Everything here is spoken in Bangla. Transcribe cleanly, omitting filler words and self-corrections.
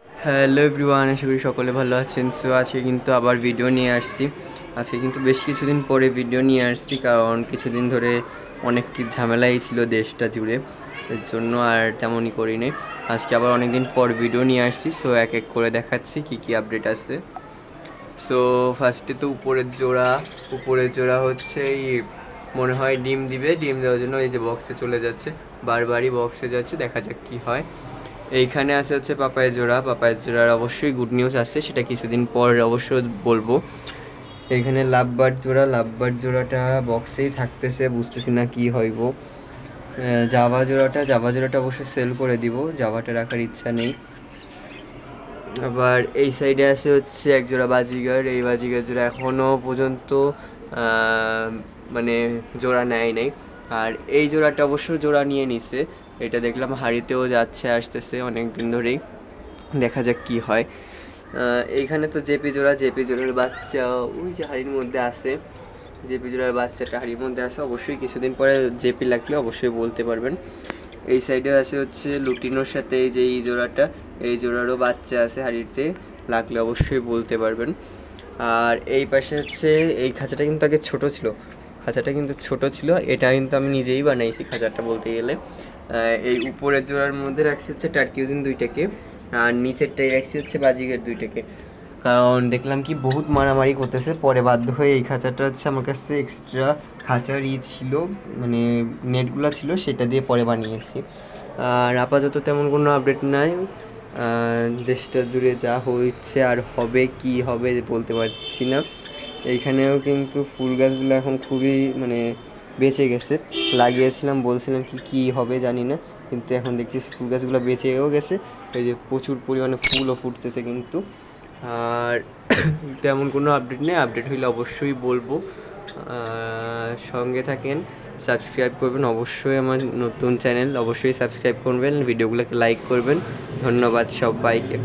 হ্যালো এভরিওয়ান, আশা করি সকলে ভালো আছেন। সো আজকে কিন্তু আবার ভিডিও নিয়ে আসছি। আজকে কিন্তু বেশ কিছুদিন পরে ভিডিও নিয়ে আসছি, কারণ কিছুদিন ধরে অনেক কি ঝামেলাই ছিল দেশটা জুড়ে, এর জন্য আর তেমনই করিনি। আজকে আবার অনেক দিন পর ভিডিও নিয়ে আসছি, সো এক এক করে দেখাচ্ছি কী কী আপডেট আছে। সো ফার্স্টে তো উপরের জোড়া হচ্ছে এই মনে হয় ডিম দিবে, ডিম দেওয়ার জন্য এই যে বক্সে চলে যাচ্ছে, বারবারই বক্সে যাচ্ছে, দেখা যাক কী হয়। এইখানে আছে হচ্ছে পাপায়ের জোড়ার অবশ্যই গুড নিউজ আসছে, সেটা কিছুদিন পর অবশ্যই বলবো। এইখানে লাভবার্ড জোড়াটা বক্সেই থাকতেছে, বুঝতেছি না কি হইব। জাভা জোড়াটা অবশ্যই সেল করে দিব, জাভাটা রাখার ইচ্ছা নেই। আবার এই সাইডে আছে হচ্ছে এক জোড়া বাজিগার, এই বাজিগার জোড়া এখনও পর্যন্ত মানে জোড়া নেয় নাই। আর এই জোড়াটা অবশ্য জোড়া নিয়ে নিছে, এটা দেখলাম হাড়িতেও যাচ্ছে আসতেছে অনেক দিন ধরেই, দেখা যাক কি হয়। এইখানে তো জেপি জোড়ার বাচ্চা ওই যে হাড়ির মধ্যে আছে, জেপি জোড়ার বাচ্চাটা হাড়ির মধ্যে আছে, অবশ্যই কিছুদিন পরে জেপি লাগলে অবশ্যই বলতে পারবেন। এই সাইডে আছে হচ্ছে লুটিনোর সাথে এই যে এই জোড়াটা, এই জোড়ারও বাচ্চা আছে হাড়িতে, লাগলে অবশ্যই বলতে পারবেন। আর এই পাশে হচ্ছে এই খাঁচাটা কিন্তু আগে ছোট ছিল, এটা কিন্তু আমি নিজেই বানাইছি খাঁচাটা বলতে গেলে। এই উপরের জোড়ার মধ্যে রাখছি হচ্ছে টার্কিউজিন দুইটাকে, আর নিচেরটাই রাখছি হচ্ছে বাজিগের দুইটাকে, কারণ দেখলাম কি বহুত মারামারি করতেছে, পরে বাধ্য হয়ে এই খাঁচাটা হচ্ছে আমার কাছে এক্সট্রা খাঁচার ছিল, মানে নেটগুলো ছিল, সেটা দিয়ে পরে বানিয়েছি। আর আপাতত তেমন কোনো আপডেট নাই, দেশটা জুড়ে যা হচ্ছে আর হবে কি হবে বলতে পারছি না। এইখানেও কিন্তু ফুল গাছগুলো এখন খুবই মানে বেঁচে গেছে, লাগিয়েছিলাম বলছিলাম কি হবে জানি না, কিন্তু এখন দেখতেছি ফুল গাছগুলো বেঁচেও গেছে, এই যে প্রচুর পরিমাণে ফুলও ফুটতেছে কিন্তু। আর তেমন কোনো আপডেট নেই, আপডেট হইলে অবশ্যই বলবো। সঙ্গে থাকেন, সাবস্ক্রাইব করবেন অবশ্যই, আমার নতুন চ্যানেল অবশ্যই সাবস্ক্রাইব করবেন, ভিডিওগুলোকে লাইক করবেন। ধন্যবাদ সবাইকে।